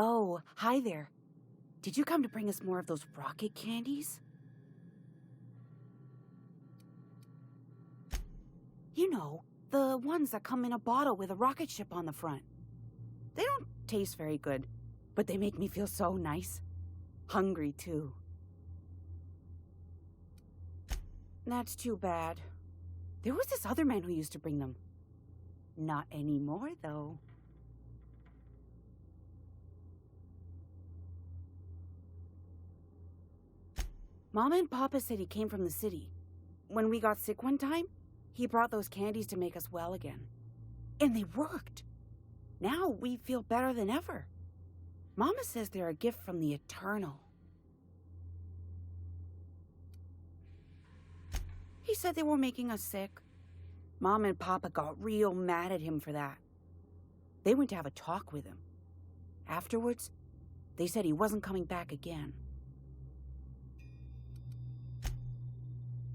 Oh, hi there. Did you come to bring us more of those rocket candies? You know, the ones that come in a bottle with a rocket ship on the front. They don't taste very good, but they make me feel so nice. Hungry, too. That's too bad. There was this other man who used to bring them. Not anymore, though. Mama and Papa said he came from the city. When we got sick one time, he brought those candies to make us well again. And they worked. Now we feel better than ever. Mama says they're a gift from the Eternal. He said they were making us sick. Mom and Papa got real mad at him for that. They went to have a talk with him. Afterwards, they said he wasn't coming back again.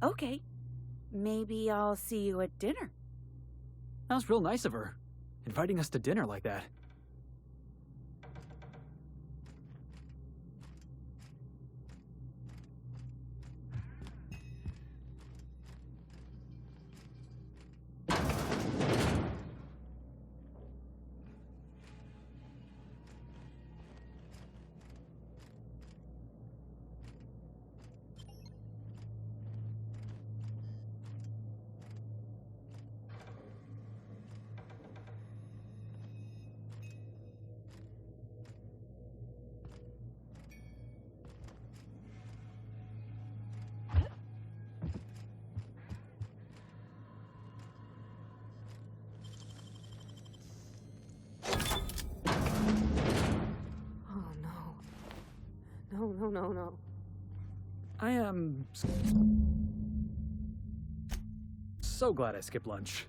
Okay, maybe I'll see you at dinner. That was real nice of her, inviting us to dinner like that. No. I am so glad I skipped lunch.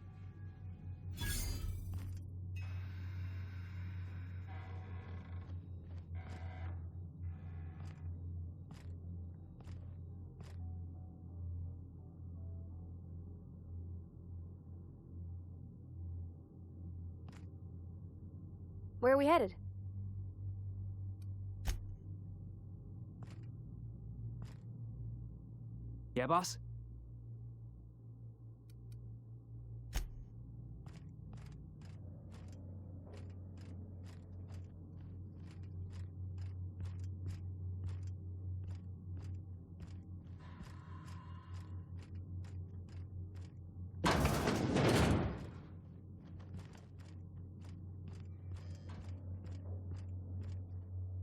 Where are we headed? Yeah, boss?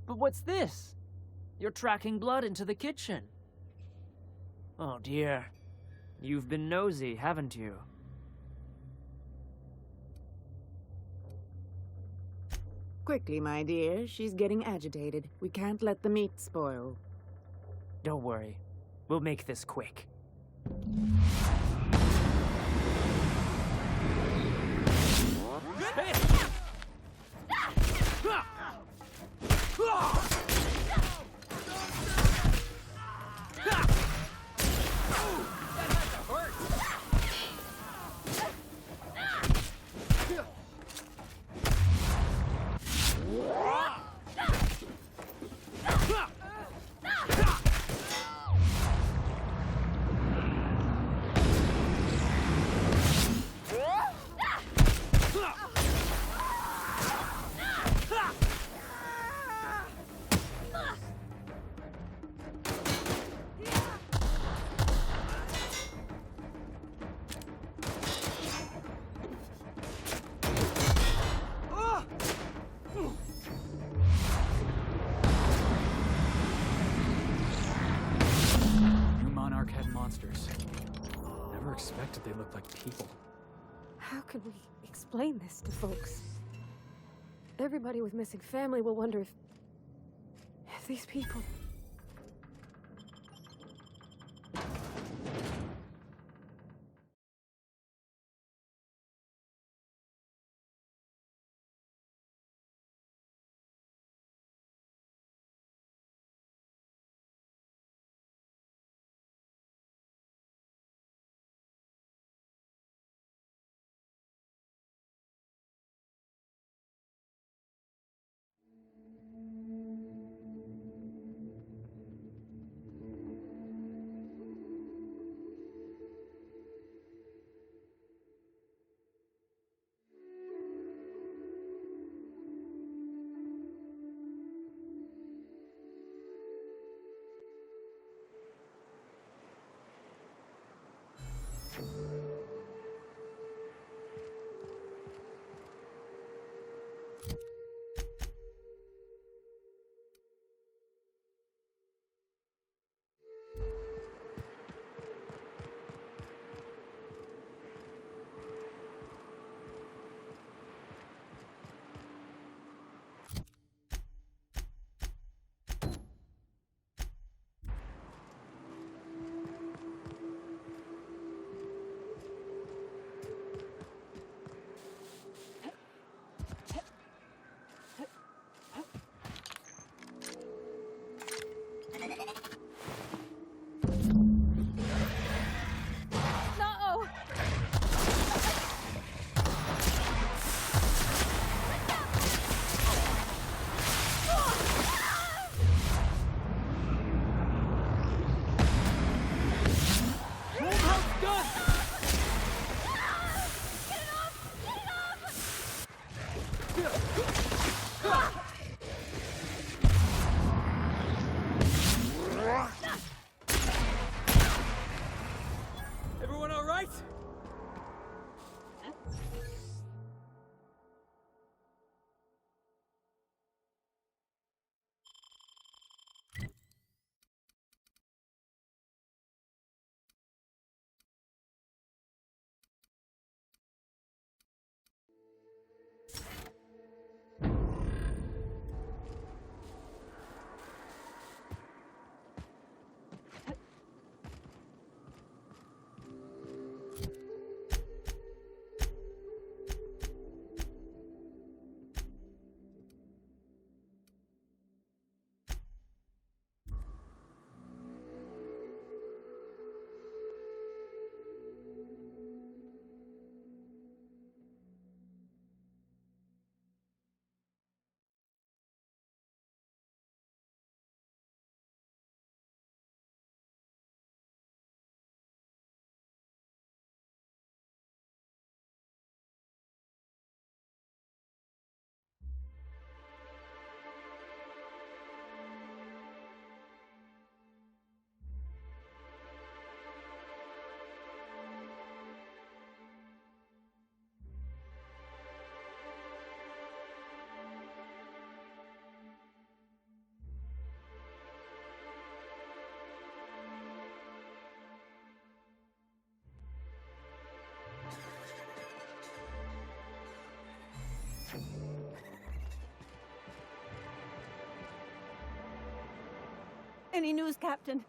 But what's this? You're tracking blood into the kitchen. Oh dear. You've been nosy, haven't you? Quickly, my dear. She's getting agitated. We can't let the meat spoil. Don't worry. We'll make this quick. Monsters. Never expected they looked like people. How can we explain this to folks? Everybody with missing family will wonder if these people... Any news, Captain?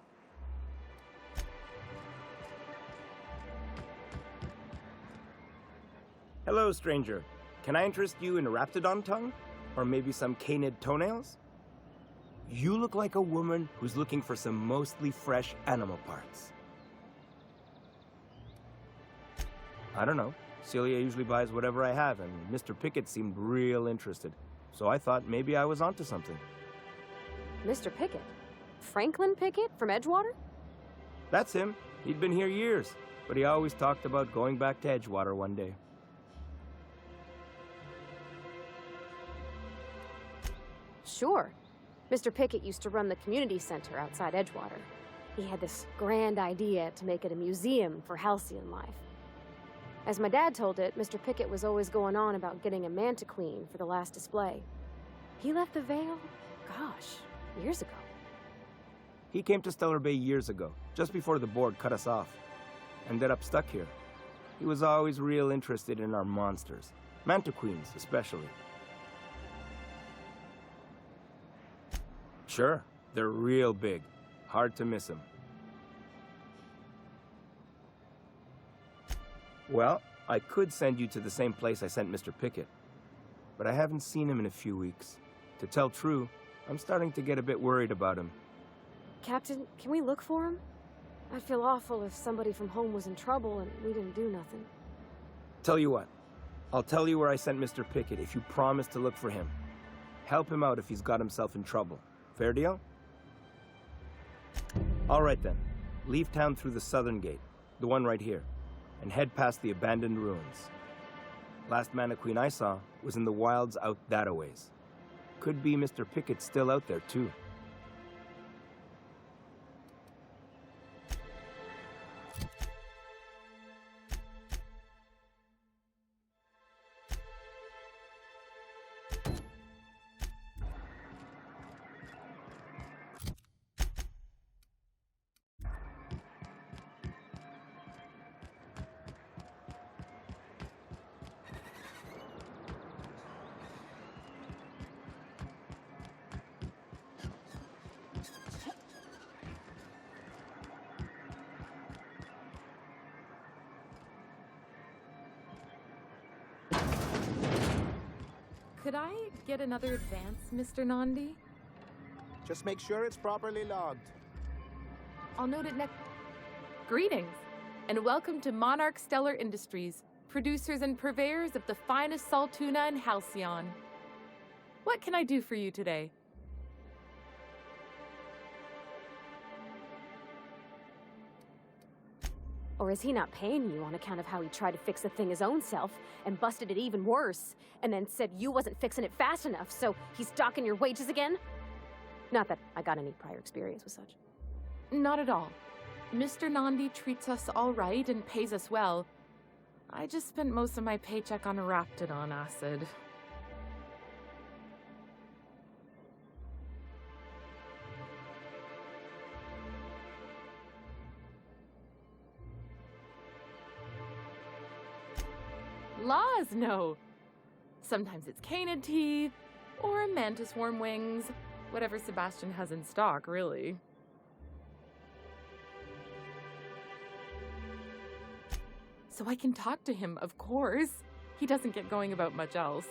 Hello, stranger. Can I interest you in Raptidon tongue? Or maybe some canid toenails? You look like a woman who's looking for some mostly fresh animal parts. I don't know. Celia usually buys whatever I have, and Mr. Pickett seemed real interested. So I thought maybe I was onto something. Mr. Pickett? Franklin Pickett from Edgewater? That's him. He'd been here years, but he always talked about going back to Edgewater one day. Sure. Mr. Pickett used to run the community center outside Edgewater. He had this grand idea to make it a museum for halcyon life. As my dad told it, Mr. Pickett was always going on about getting a Mantiqueen for the last display. He left the Vale, gosh, years ago. He came to Stellar Bay years ago, just before the board cut us off. Ended up stuck here. He was always real interested in our monsters. Mantiqueens, especially. Sure, they're real big. Hard to miss them. Well, I could send you to the same place I sent Mr. Pickett. But I haven't seen him in a few weeks. To tell true, I'm starting to get a bit worried about him. Captain, can we look for him? I'd feel awful if somebody from home was in trouble and we didn't do nothing. Tell you what, I'll tell you where I sent Mr. Pickett if you promise to look for him. Help him out if he's got himself in trouble. Fair deal? All right then. Leave town through the southern gate, the one right here, and head past the abandoned ruins. Last Mantiqueen I saw was in the wilds out that-a-ways. Could be Mr. Pickett still out there, too. Could I get another advance, Mr. Nandi? Just make sure it's properly logged. I'll note it next. Greetings, and welcome to Monarch Stellar Industries, producers and purveyors of the finest salt tuna in Halcyon. What can I do for you today? Or is he not paying you on account of how he tried to fix the thing his own self and busted it even worse, and then said you wasn't fixing it fast enough, so he's docking your wages again? Not that I got any prior experience with such. Not at all. Mr. Nandi treats us all right and pays us well. I just spent most of my paycheck on Raptidon acid. Laws, no. Sometimes it's canid teeth, or mantis worm wings. Whatever Sebastian has in stock, really. So I can talk to him, of course. He doesn't get going about much else.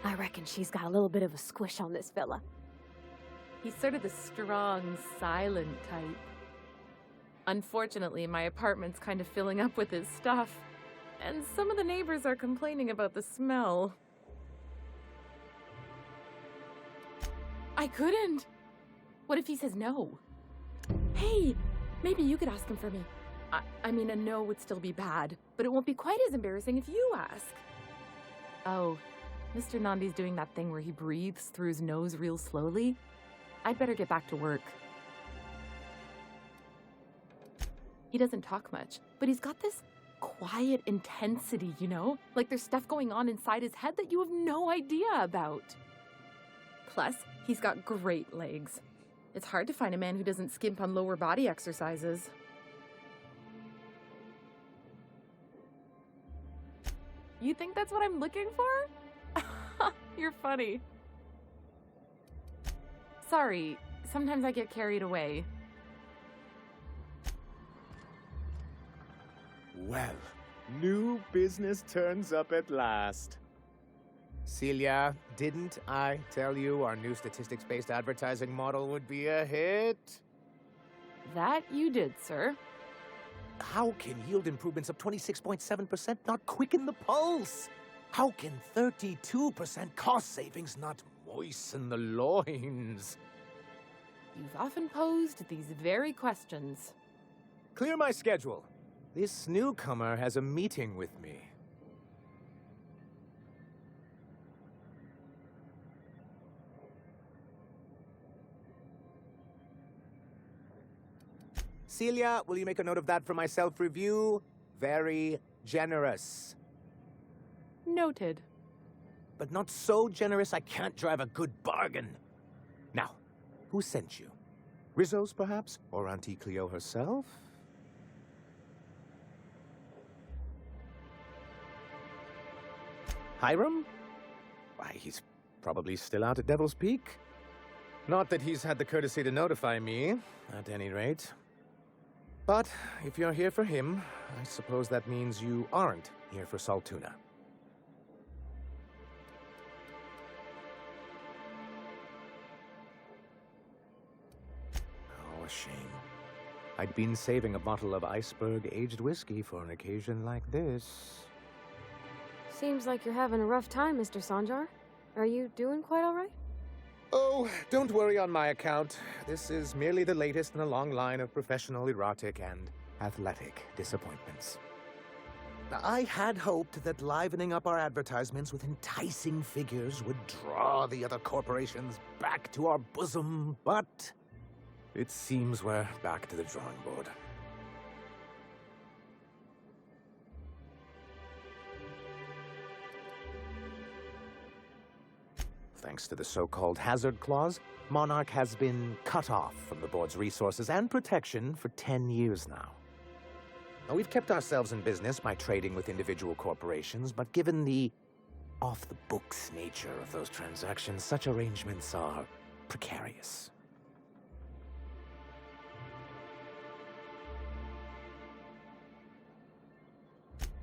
I reckon she's got a little bit of a squish on this fella. He's sort of the strong, silent type. Unfortunately, my apartment's kind of filling up with his stuff. And some of the neighbors are complaining about the smell. I couldn't. What if he says no? Hey, maybe you could ask him for me. I mean, a no would still be bad, but it won't be quite as embarrassing if you ask. Oh, Mr. Nandi's doing that thing where he breathes through his nose real slowly. I'd better get back to work. He doesn't talk much, but he's got this quiet intensity, you know? Like there's stuff going on inside his head that you have no idea about. Plus, he's got great legs. It's hard to find a man who doesn't skimp on lower body exercises. You think that's what I'm looking for? You're funny. Sorry, Sometimes I get carried away. Well, new business turns up at last. Celia, didn't I tell you our new statistics-based advertising model would be a hit? That you did, sir. How can yield improvements of 26.7% not quicken the pulse? How can 32% cost savings not moisten the loins? You've often posed these very questions. Clear my schedule. This newcomer has a meeting with me. Celia, will you make a note of that for my self-review? Very generous. Noted. But not so generous I can't drive a good bargain. Now, who sent you? Rizzo's, perhaps? Or Auntie Cleo herself? Hiram? Why, he's probably still out at Devil's Peak. Not that he's had the courtesy to notify me, at any rate. But if you're here for him, I suppose that means you aren't here for Saltuna. Oh, a shame. I'd been saving a bottle of iceberg-aged whiskey for an occasion like this. Seems like you're having a rough time, Mr. Sanjar. Are you doing quite all right? Oh, don't worry on my account. This is merely the latest in a long line of professional erotic and athletic disappointments. I had hoped that livening up our advertisements with enticing figures would draw the other corporations back to our bosom, but it seems we're back to the drawing board. Thanks to the so-called hazard clause, Monarch has been cut off from the board's resources and protection for 10 years now. Now, we've kept ourselves in business by trading with individual corporations, but given the off-the-books nature of those transactions, such arrangements are precarious.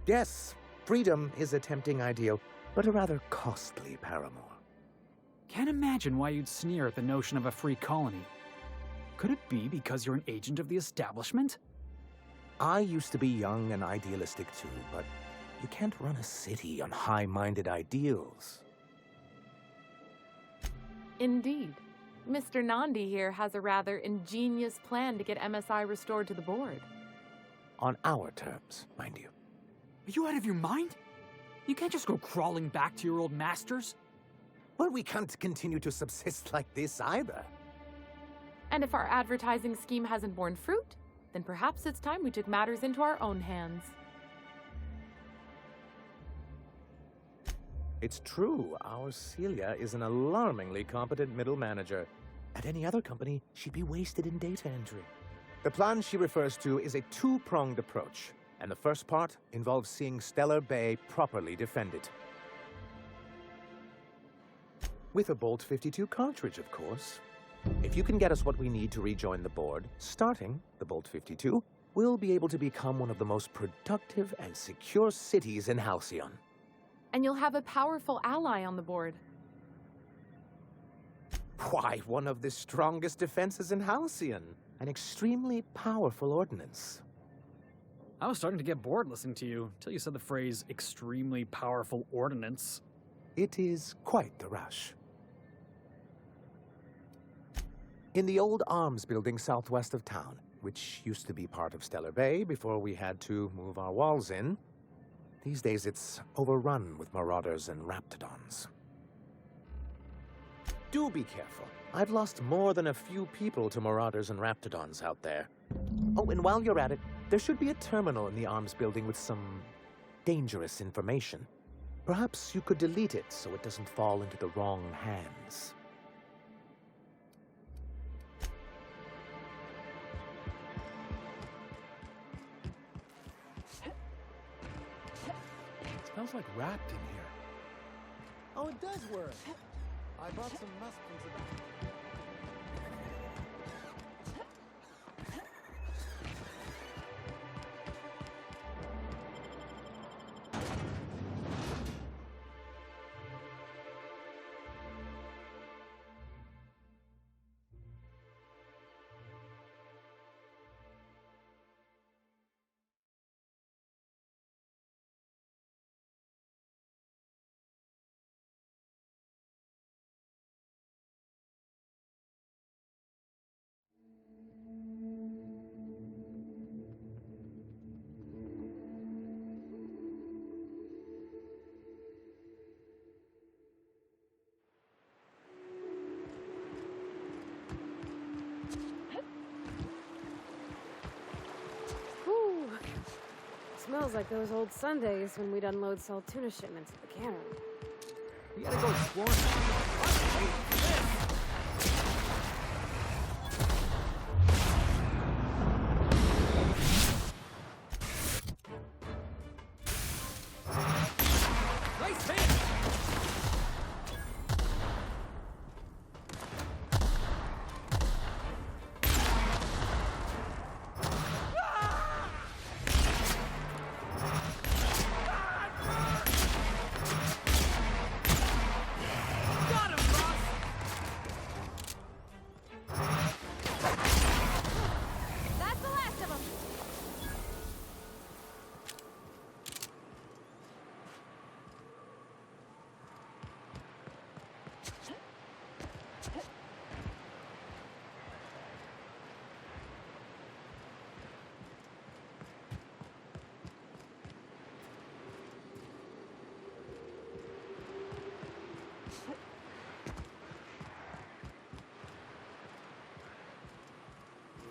Yes, freedom is a tempting ideal, but a rather costly paramour. Can't imagine why you'd sneer at the notion of a free colony. Could it be because you're an agent of the establishment? I used to be young and idealistic too, but you can't run a city on high-minded ideals. Indeed. Mr. Nandi here has a rather ingenious plan to get MSI restored to the board. On our terms, mind you. Are you out of your mind? You can't just go crawling back to your old masters. Well, we can't continue to subsist like this either. And if our advertising scheme hasn't borne fruit, then perhaps it's time we took matters into our own hands. It's true, our Celia is an alarmingly competent middle manager. At any other company, she'd be wasted in data entry. The plan she refers to is a two-pronged approach, and the first part involves seeing Stellar Bay properly defended. With a Bolt 52 cartridge, of course. If you can get us what we need to rejoin the board, starting the Bolt 52, we'll be able to become one of the most productive and secure cities in Halcyon. And you'll have a powerful ally on the board. Why, one of the strongest defenses in Halcyon. An extremely powerful ordnance. I was starting to get bored listening to you, till you said the phrase, extremely powerful ordnance. It is quite the rush. In the old arms building southwest of town, which used to be part of Stellar Bay before we had to move our walls in, these days it's overrun with marauders and raptidons. Do be careful. I've lost more than a few people to marauders and raptidons out there. Oh, and while you're at it, there should be a terminal in the arms building with some dangerous information. Perhaps you could delete it so it doesn't fall into the wrong hands. Smells like wrapped in here. Oh, it does work. I bought some muskins about. smells like those old Sundays when we'd unload salt tuna shipments at the cannery. We gotta go explore now. Nice hit! Got him, boss! That's the last of them!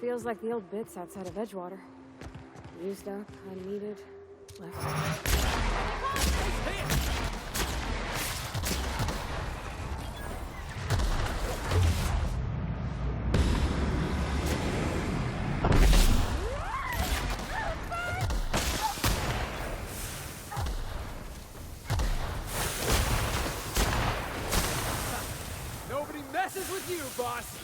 Feels like the old bits outside of Edgewater. Used up, unneeded, left. Nobody messes with you, boss!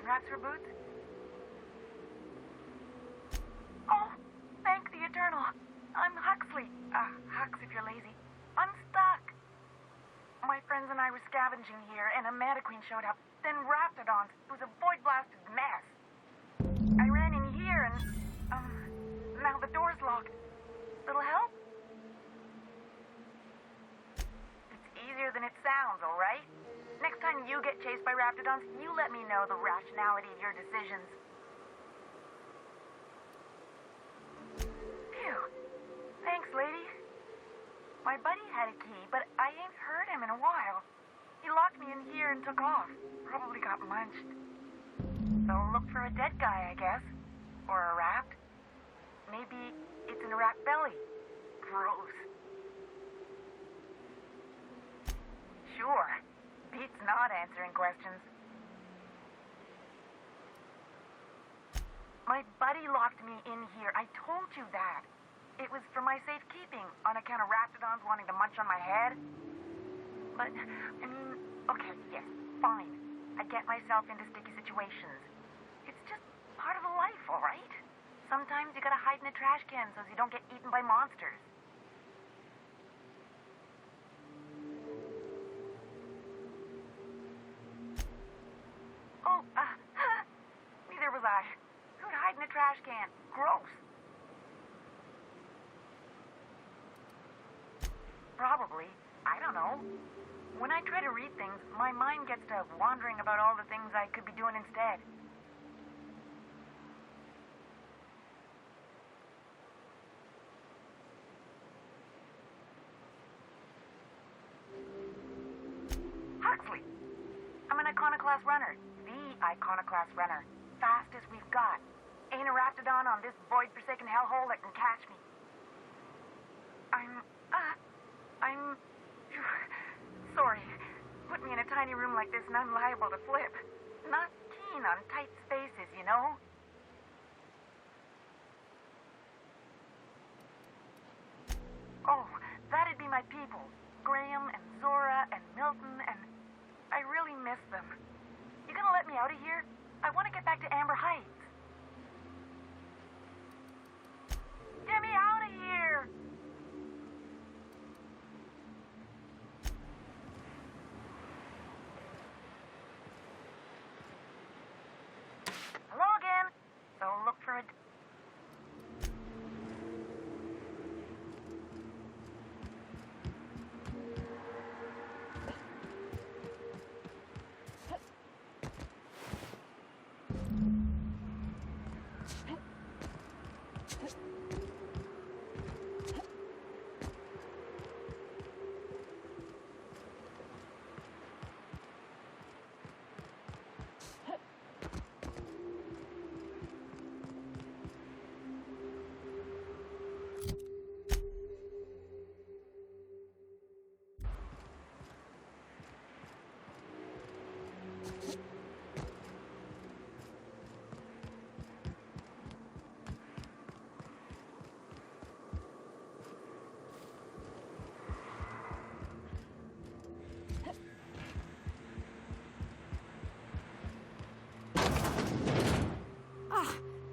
Congrats for boots? Oh, thank the Eternal. I'm Huxley. Hux if you're lazy. I'm stuck. My friends and I were scavenging here, and a Mana Queen showed up. Then Raptidons. It was a void-blasted mess. I ran in here, and, now the door's locked. Little help? It's easier than it sounds, all right? Next time you get chased by Raptidons, you let me know the rationality of your decisions. Phew. Thanks, lady. My buddy had a key, but I ain't heard him in a while. He locked me in here and took off. Probably got munched. So look for a dead guy, I guess. Or a rat. Maybe it's in a rat belly. Gross. Sure. Beats not answering questions. My buddy locked me in here. I told you that. It was for my safekeeping, on account of Raptidons wanting to munch on my head. But, I mean, okay, yes, fine. I get myself into sticky situations. It's just part of the life, all right? Sometimes you gotta hide in a trash can so you don't get eaten by monsters. Oh, neither was I. Who'd hide in a trash can? Gross. Probably. I don't don't know. When I try to read things, my mind gets to wandering about all the things I could be doing instead. Huxley! I'm an Iconoclast runner. The Iconoclast runner. Fastest we've got. Ain't a Raptidon on this void-forsaken hellhole that can catch me. I'm sorry. Put me in a tiny room like this and I'm liable to flip. Not keen on tight spaces, you know? Oh, that'd be my people. Graham and Zora and Milton and... I really miss them. You gonna let me out of here? I want to get back to Amber Heights. Get me out of here! Hello again. So look for it.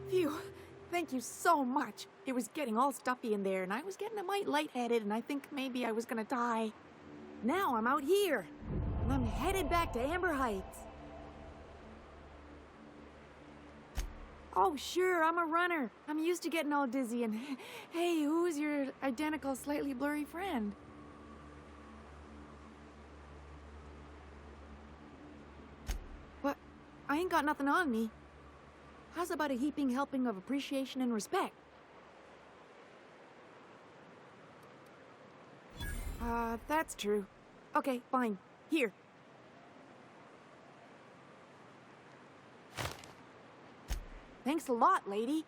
Phew. Thank you so much. It was getting all stuffy in there, and I was getting a mite lightheaded, and I think maybe I was gonna die. Now I'm out here, and I'm headed back to Amber Heights. Oh, sure, I'm a runner. I'm used to getting all dizzy, and hey, who's your identical, slightly blurry friend? But I ain't got nothing on me. How's about a heaping helping of appreciation and respect? That's true. Okay, fine. Here. Thanks a lot, lady.